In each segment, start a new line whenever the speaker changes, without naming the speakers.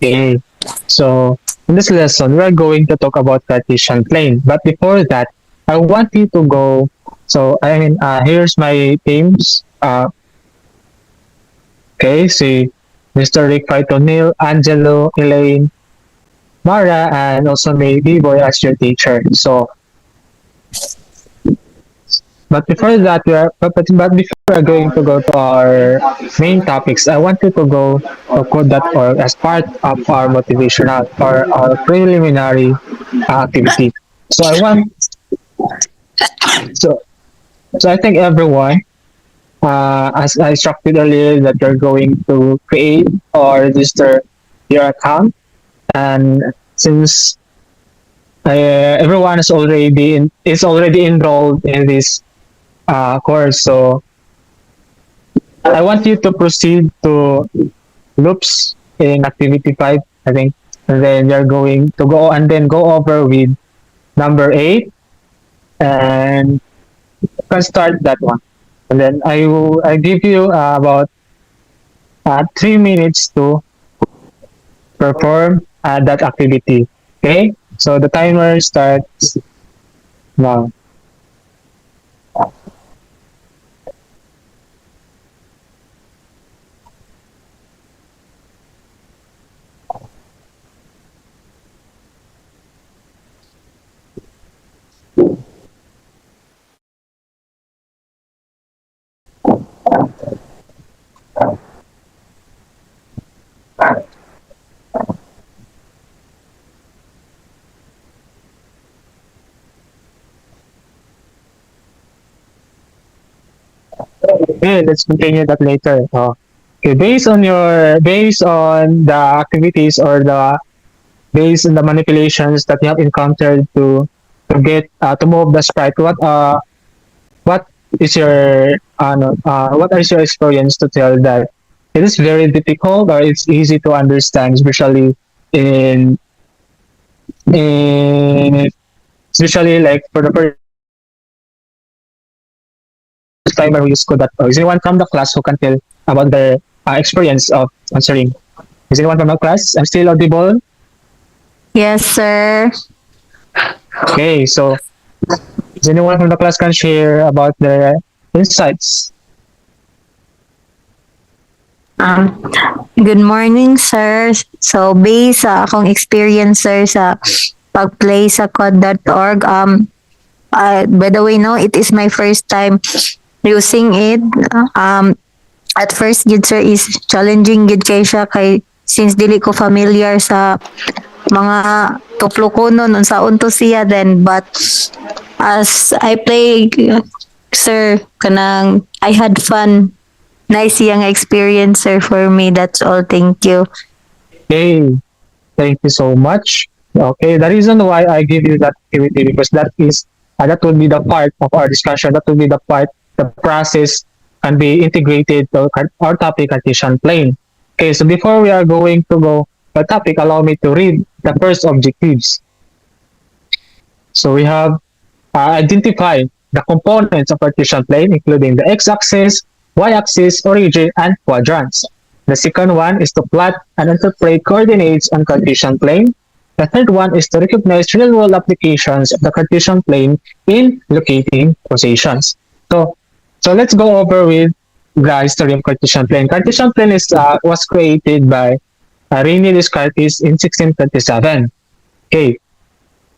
Okay. So in this lesson, we are going to talk about Cartesian plane. But before that, I want you to go. So here's my teams. Okay, see Mr. Rick Fighto, Neil, Angelo, Elaine, Mara, and also may B-Boy as your teacher. So, but before that, but before we are going to go to our main topics, I want you to go to code.org as part of our motivational or our preliminary activity. So I want so so I think everyone, as I instructed earlier, that you're going to create or register your account, and since everyone is already enrolled in this course, so I want you to proceed to loops in activity 5, I think. And then you're going to go and then go over with number 8 and you can start that one. And then I give you about 3 minutes to perform that activity. Okay? So the timer starts now. Okay, let's continue that later. Okay, based on the activities or the based on the manipulations that you have encountered to move the sprite, what is your what is your experience to tell that it is very difficult or it's easy to understand, in in especially like for the first timer who use code.org. Is anyone from the class who can tell about their experience of answering? Is anyone from the class? I'm still audible.
Yes, sir.
Okay, so is anyone from the class can share about their insights?
Um, Good morning, sir. So, based sa akong experience, sir, sa pag-play sa code.org, by the way, no, it is my first time using it. At first, gid, sir, is challenging gid kay siya kay since dili ko familiar sa mga tuplo ko nun, unsaon to siya then, but as I play, sir, kanang I had fun. Nice yung experience, sir, for me. That's all. Thank you.
Okay, thank you so much. Okay, the reason why I give you that activity because that will be the part of our discussion. That will be the part, the process can be integrated to our topic Cartesian plane. Okay, so before we are going to go the topic, allow me to read the first objectives. So we have identify the components of Cartesian plane, including the x-axis, y-axis, origin, and quadrants. The second one is to plot and interpret coordinates on Cartesian plane. The third one is to recognize real-world applications of the Cartesian plane in locating positions. So, so let's go over with the history of Cartesian plane. Cartesian plane was created by René Descartes in 1637. Okay,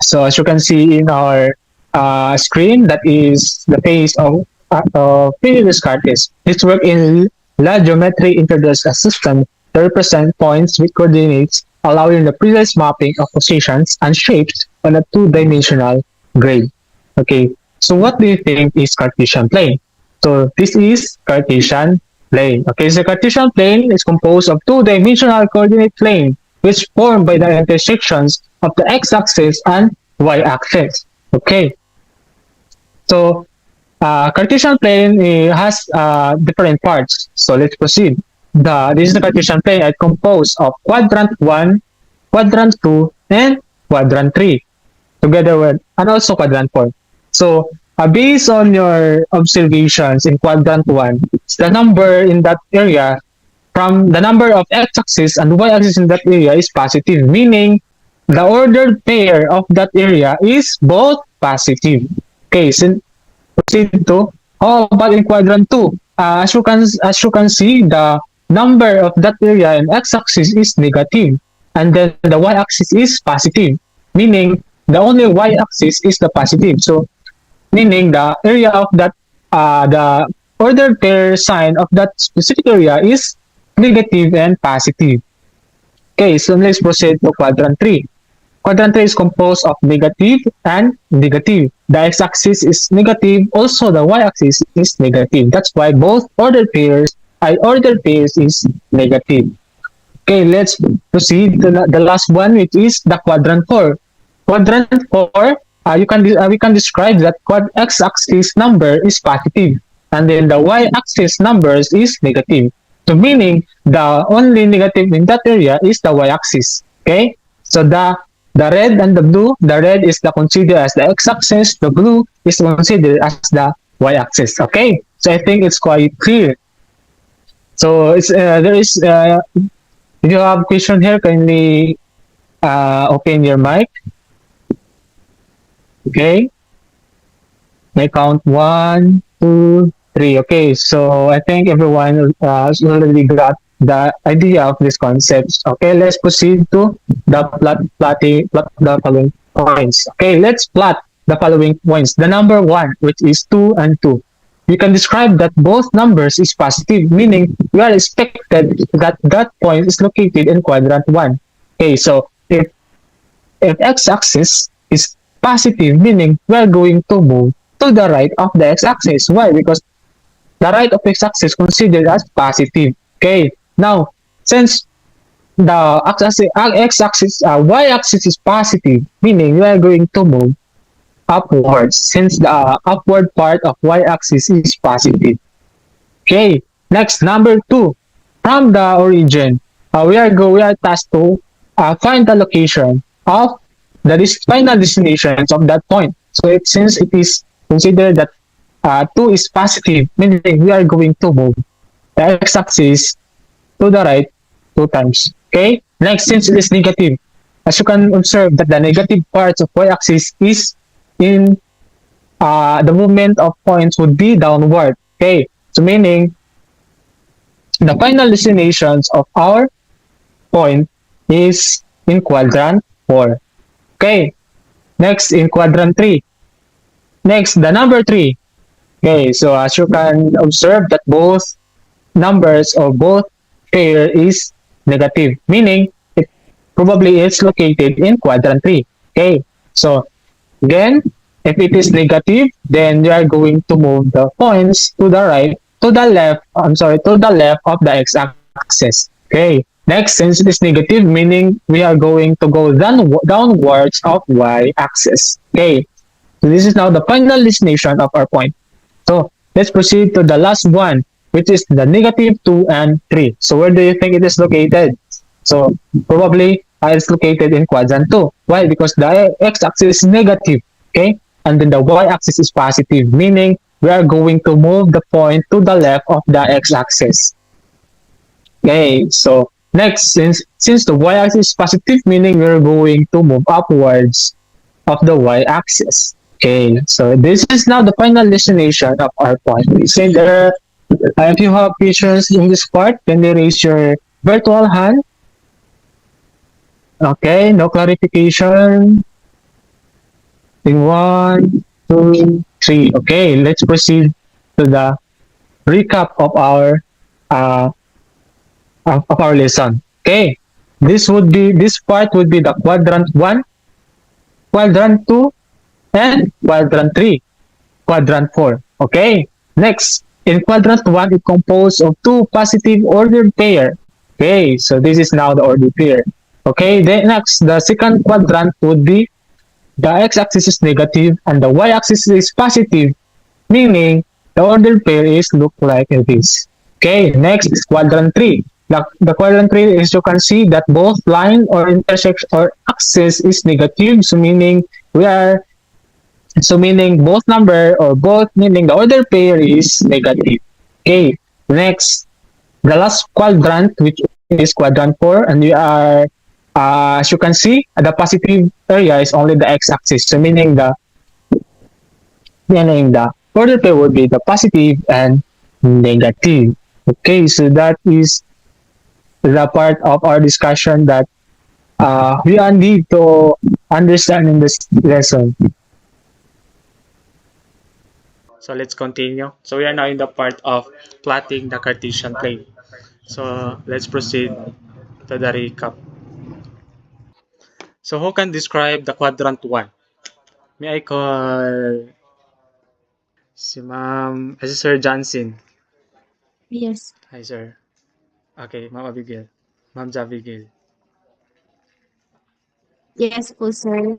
so as you can see in our screen, that is the face of René Descartes. His work in La Geometrie introduced a system to represent points with coordinates, allowing the precise mapping of positions and shapes on a two-dimensional grid. Okay, so what do you think is Cartesian plane? So this is Cartesian plane. Okay, so Cartesian plane is composed of two-dimensional coordinate plane, which formed by the intersections of the x-axis and y-axis. Okay, so Cartesian plane has different parts. So let's proceed. This is the Cartesian plane. It composed of quadrant 1, quadrant 2, and quadrant 3, together with, and also quadrant 4. So based on your observations in quadrant 1, the number in that area from the number of x-axis and y-axis in that area is positive, meaning the ordered pair of that area is both positive. Okay, so proceed to how about in quadrant 2? As you can see, the number of that area in x-axis is negative, and then the y-axis is positive, meaning the only y-axis is the positive. So meaning the area of that the ordered pair sign of that specific area is negative and positive. Okay, so let's proceed to quadrant 3. Quadrant 3 is composed of negative and negative. The x-axis is negative, also the y-axis is negative. That's why both ordered pairs is negative. Okay, let's proceed to the last one, which is the quadrant 4. Quadrant 4, we can describe that x-axis number is positive, and then the y-axis numbers is negative. So meaning the only negative in that area is the y-axis. Okay, so the red and the blue, the red is the considered as the x-axis, the blue is considered as the y-axis. Okay, so I think it's quite clear. So there is if you have question here, kindly open your mic. Okay, I count 1, 2, 3. Okay, so I think everyone has already got the idea of these concepts. Okay, let's proceed to plot the following points. Okay, let's plot the following points. The number 1, which is 2 and 2. You can describe that both numbers is positive, meaning we are expected that that point is located in quadrant 1. Okay, so if x-axis is positive, meaning we are going to move to the right of the x-axis. Why? Because the right of x-axis considered as positive. Okay, now since the x-axis, y-axis is positive, meaning we are going to move upwards since the upward part of y-axis is positive. Okay, next, number 2. From the origin, we are tasked to find the location of the final destinations of that point. So since it is considered that 2 is positive, meaning we are going to move the x-axis to the right 2 times. Okay, next, since it is negative, as you can observe that the negative parts of y-axis is in the movement of points would be downward. Okay, so meaning the final destinations of our point is in quadrant 4. Okay, next in quadrant 3. Next, the number 3. Okay, so as you can observe that both numbers or both pair is negative, meaning it probably is located in quadrant 3. Okay, so again, if it is negative, then we are going to move the points to the right, to the left of the x-axis. Okay, next, since it is negative, meaning we are going to go downwards of y-axis. Okay, so this is now the final destination of our point. So let's proceed to the last one, which is the negative 2 and 3. So where do you think it is located? So probably it's located in quadrant 2. Why? Because the x-axis is negative. Okay, and then the y-axis is positive, meaning we are going to move the point to the left of the x-axis. Okay, so next, since the y-axis is positive, meaning we're going to move upwards of the y-axis. Okay, so this is now the final destination of our point. Say there, if you have questions in this part, can you raise your virtual hand? Okay, no clarification. In 1, 2, 3. Okay, let's proceed to the recap of our lesson. Okay, this part would be the quadrant 1, quadrant 2, and quadrant 3, quadrant 4. Okay, next, in quadrant 1, it composed of 2 positive ordered pair. Okay, so this is now the ordered pair. Okay, then next, the second quadrant would be the x-axis is negative and the y-axis is positive, meaning the ordered pair is look like this. Okay, next is quadrant 3. The quadrant 3 is, you can see that both line or intersection or axis is negative, so meaning both number or both, meaning the ordered pair is negative. Okay, next, the last quadrant, which is quadrant 4, and we are, as you can see, the positive area is only the x-axis, so meaning the order pair would be the positive and negative. Okay, so that is the part of our discussion that we all need to understand in this lesson.
So let's continue. So we are now in the part of plotting the Cartesian plane. So let's proceed to the recap. So who can describe the quadrant 1? May I call si Sir Johnson.
Yes.
Hi, sir. Okay, Ma'am Abigail. Ma'am Abigail.
Yes po, sir.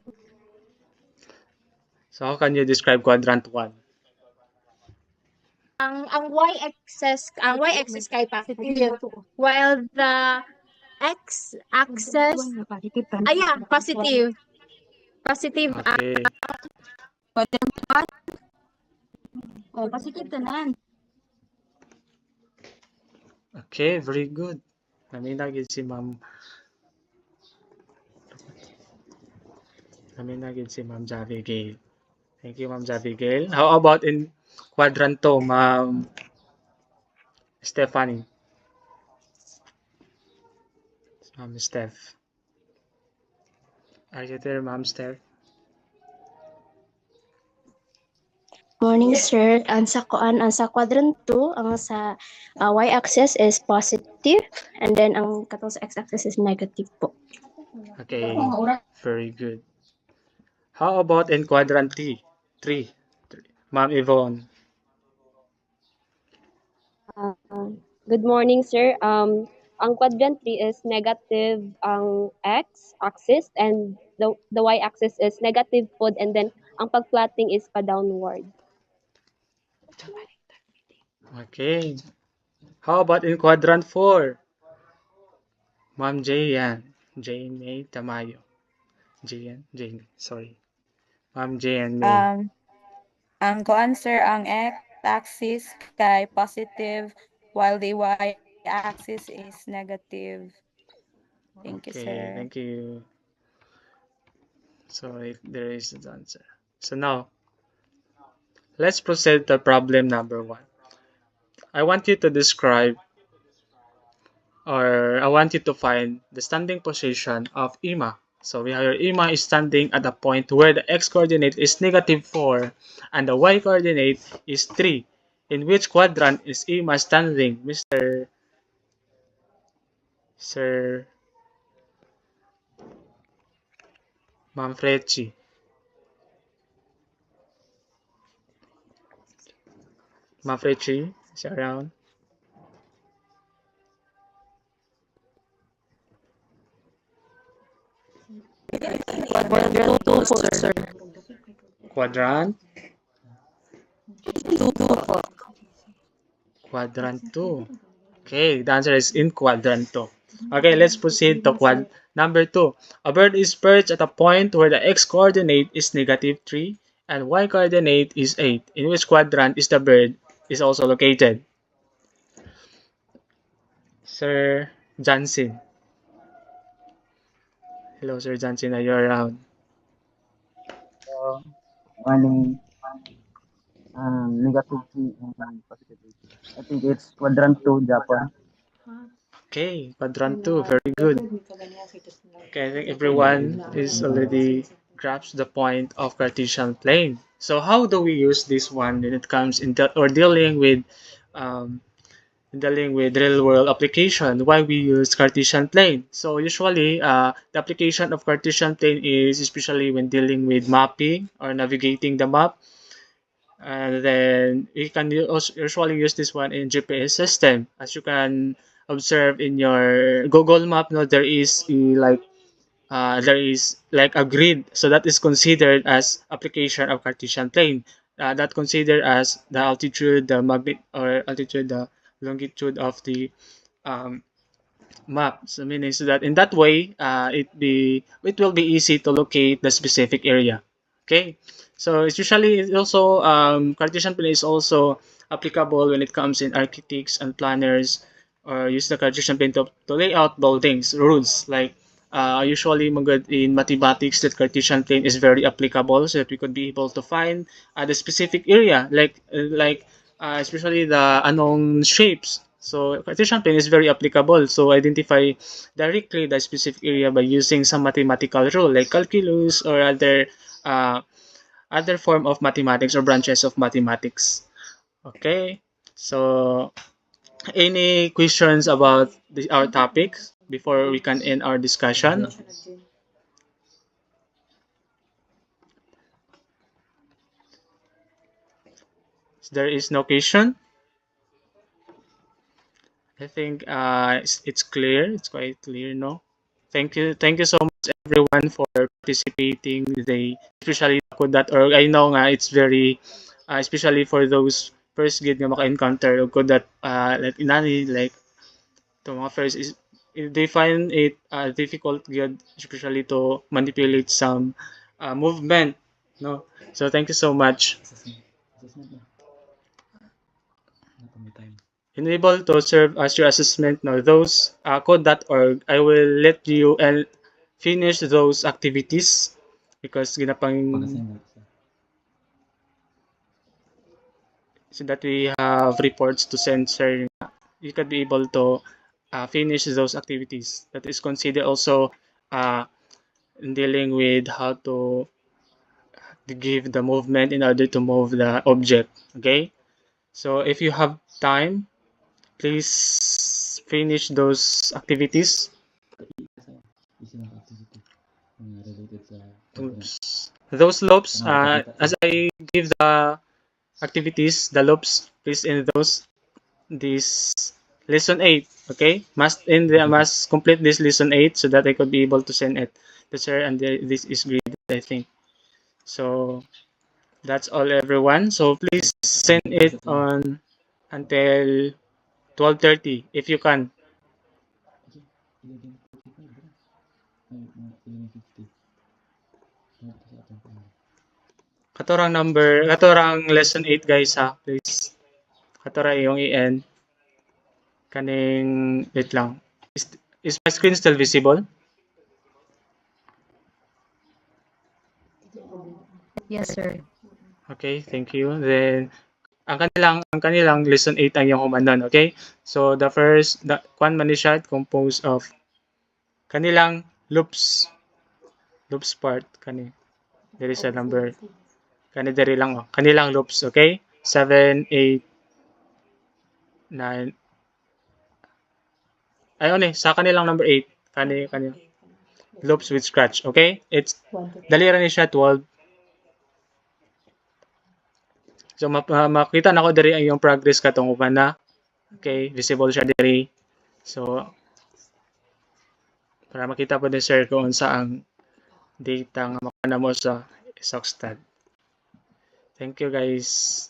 So how can you describe quadrant 1?
Ang y-axis kay positive while the x-axis positive. Positive
Okay.
oh, positive tanan.
Okay, very good. Naminagid si Ma'am. Naminagid si Ma'am Abigail. Thank you, Ma'am Abigail. How about in quadrant 2, Ma'am Stephanie? Ma'am Steph. Are you there, Ma'am Steph?
Morning, sir. Ang sa quadrant 2, ang sa y-axis is positive, and then ang katong sa x-axis is negative po.
Okay, very good. How about in quadrant 3? 3. Ma'am Yvonne.
Good morning, sir. Ang quadrant 3 is negative ang x-axis and the y-axis is negative pod, and then ang pagplotting is pa-downward.
Okay. How about in quadrant 4? Ma'am Jayan. Jane Tamayo. Jane. Sorry. Ma'am Jane May.
Ang answer ang x-axis kay positive while the y-axis is negative. Thank you,
Okay,
sir.
thank you. So there is the answer. So now, let's proceed to problem number 1. I want you to describe, or I want you to find the standing position of Ima. So we have your Ima is standing at a point where the x-coordinate is -4 and the y-coordinate is 3. In which quadrant is Ima standing, Mr. Sir Manfredi? Manfredi, is he around?
Quadrant 2 po, sir.
Quadrant?
2 po.
Quadrant 2. Okay, the answer is in quadrant 2. Okay, let's proceed to number 2. A bird is perched at a point where the x-coordinate is -3 and y-coordinate is 8. In which quadrant is the bird is also located? Sir Johnson. Hello, Sir Johnson. Are you around?
Morning. Negative 3 and positive 8. I think it's quadrant 2, Japan.
Okay, quadrant 2. Very good. Okay, I think everyone is already grasps the point of Cartesian plane. So how do we use this one when it comes in dealing with real world application? Why we use Cartesian plane? So usually the application of Cartesian plane is especially when dealing with mapping or navigating the map. And then we can usually use this one in GPS system. As you can observe in your Google map, no, there is a grid, so that is considered as application of Cartesian plane. That considered as the altitude, the altitude, the longitude of the map. So meaning so that in that way, it will be easy to locate the specific area. Okay, so it's usually also Cartesian plane is also applicable when it comes in architects and planners or use the Cartesian plane to lay out buildings, rules like usually magad in mathematics that Cartesian plane is very applicable so that we could be able to find the specific area like especially the unknown shapes. So Cartesian plane is very applicable. So identify directly the specific area by using some mathematical rule like calculus or other form of mathematics or branches of mathematics. Okay, so any questions about our topic before we can end our discussion? There is no question. I think it's clear. It's quite clear, no? Thank you so much everyone for participating today, especially Code.org. I know nga it's very, especially for those first gid nga maka-encounter of Code. Like inani, like the mga first is they find it difficult good, especially to manipulate some movement, no? So thank you so much. Enable to serve as your assessment. Now, those Code.org, I will let you finish those activities because ginapang so that we have reports to send, sir. You can be able to finish those activities. That is considered also in dealing with how to give the movement in order to move the object. Okay, so if you have time, please finish those activities. Those loops, as I give the activities, the loops, please end those this lesson 8. Okay, must complete this lesson 8 so that I could be able to send it to sir, and this is graded, I think. So that's all, everyone. So please send it on until 12:30 if you can. Katorang lesson 8 guys ha, please. Katora yung i-end. Kaning, wait lang. Is my screen still visible?
Yes, sir.
Okay, thank you. Then, ang kanilang lesson 8 ang yung humanon, okay? So, the kwan man ni siya composed of kanilang loops part, there is a number, diri lang, kanilang loops, okay? 7, 8, 9, sa kanilang number 8, kanilang loops with scratch, okay? It's, dali ra ni siya 12. So makita na ko diri ang yung progress katong uban na. Okay, visible siya diri. So para makita po din sir kung unsa ang data nga makana mo sa Sockstad. Thank you guys.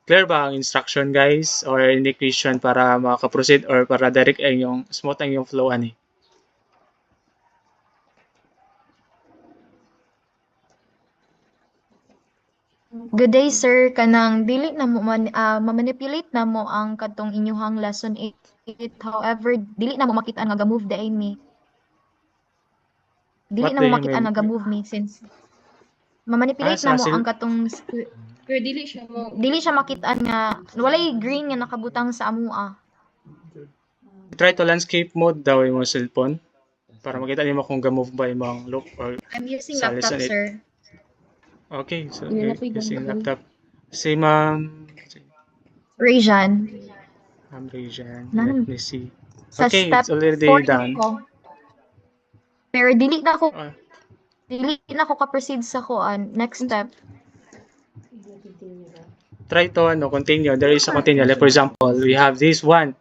Clear ba ang instruction guys or any question para maka-proceed or para direct ang yung smooth ang yung flow ani?
Good day, sir. Kanang dili na mo ma-manipulate na mo ang katong inyuhang lesson 8. However, dili na mo makita nga ga-move the me. Dili
What
na
do
mo
you
makita
mean?
nga ga-move me since ma-manipulate
sa
na mo
sil-
ang katong pero dili siya makita nga walay green nga nakabutang sa amua.
Try to landscape mode daw yung cellphone para makita nimo kung ga-move ba yung mga loop or
I'm using
sa
laptop,
lesson 8.
sir.
Okay, so
Yun na
you're
po yung
using
gamitin.
laptop. Si Ma'am
Rajan.
Region.
Nan-
Let me see.
Sa
Okay,
step
it's already
4
done.
ko. Pero dili na
Ah,
ako ka-proceed sa kuan. Next step.
try to continue. There is a continue. Like for example, we have this one.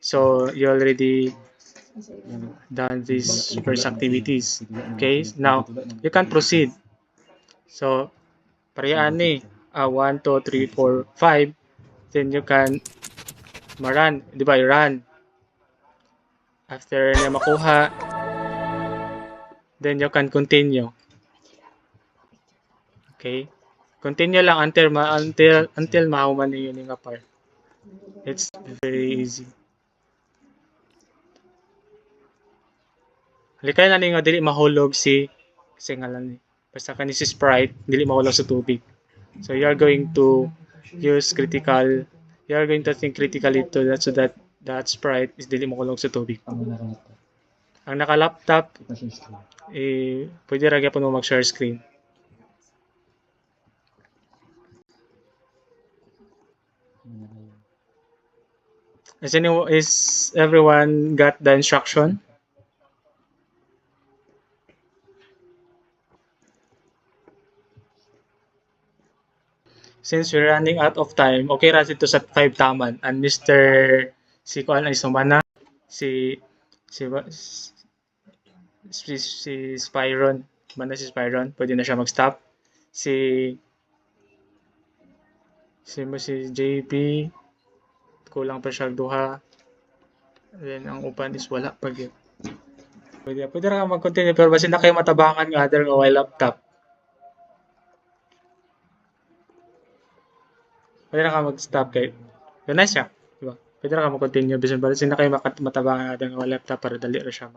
So you already done these first activities. Okay, now you can proceed. So parehas ni 1, 2, 3, 4, 5. Then you can run. Di ba? Run. After niya makuha, then you can continue. Okay? Continue lang until mahuman niyo yung part. It's very easy. Halikay na nga dili mahulog si kasi nga lang ni. Basta kani si Sprite dili mahulog sa tubig. So you are going to use critical. You are going to think critically to that so that that Sprite is dili mahulog sa tubig. Ang naka-laptop pwede ra gyapon mo mag-share screen. Is everyone got the instruction? Since we're running out of time, okay ra dito sa 5 taman. And Mr. si Kuan ay sumana si si Spyron. Mana si Spyron, pwede na siya mag-stop. Si JP kulang pa siya duha. Then ang upan is wala pa gyud. Pwede ra ka mag-continue pero basin na kayo matabangan nga other nga while laptop. Pwede na ka mag-stop kay. Nice siya, di ba? Pwede na ka mag-continue bisan basin na kayo matabangan nga other nga while laptop para dali ra siya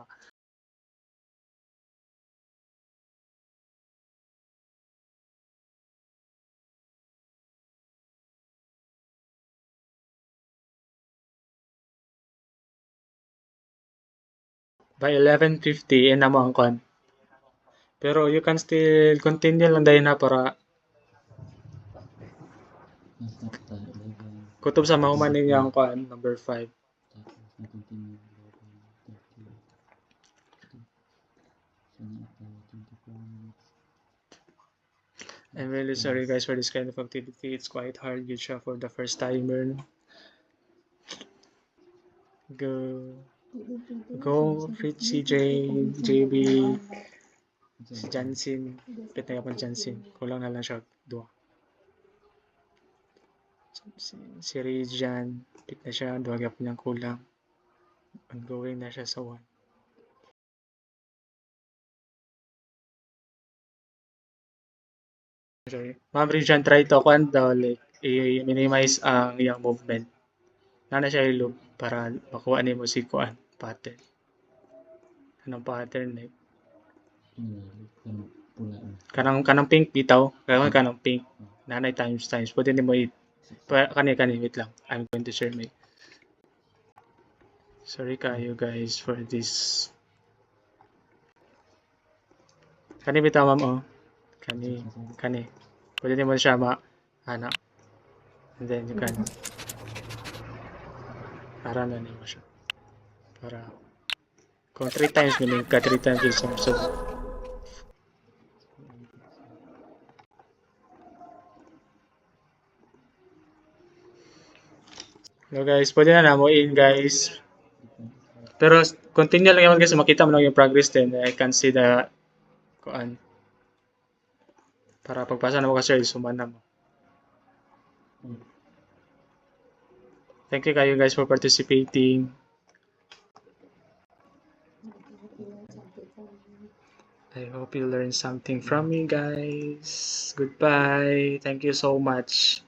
by 11:50 na mo ang kon. Pero you can still continue lang dahil na para kutob sa mahuman ninyo ang kon number 5. I'm really sorry guys for this kind of activity. It's quite hard yun siya for the first timer. Go Richie, JB, si Jansin. Pit na yapon Jansin. Kulang na lang siya. 2. Si Rejan. Pit na siya. 2 yapon niyang kulang. Ongoing na siya sa 1. Sorry. Ma'am Rejan, try to kuan daw like i-minimize ang iyang movement. Na siya i-loop para makuha nimo si kuan pattern. Anong pattern like? Kanang pink bitaw. Kanang pink. Nanay times. Pwede nimo kani wait lang. I'm going to share my. Sorry kayo guys for this. Kani bitaw ma'am oh. Kani. Pwede nimo siya ana. And then you can para na nimo siya. Para kung 3 times meaning ka 3 times yung so no guys, pwede na mo in guys. Pero continue lang yaman guys, makita mo lang yung progress din. I can see the kuan. Para pagpasa na mo kasi sumana mo. Thank you kayo guys for participating. I hope you learned something from me guys. Goodbye. Thank you so much.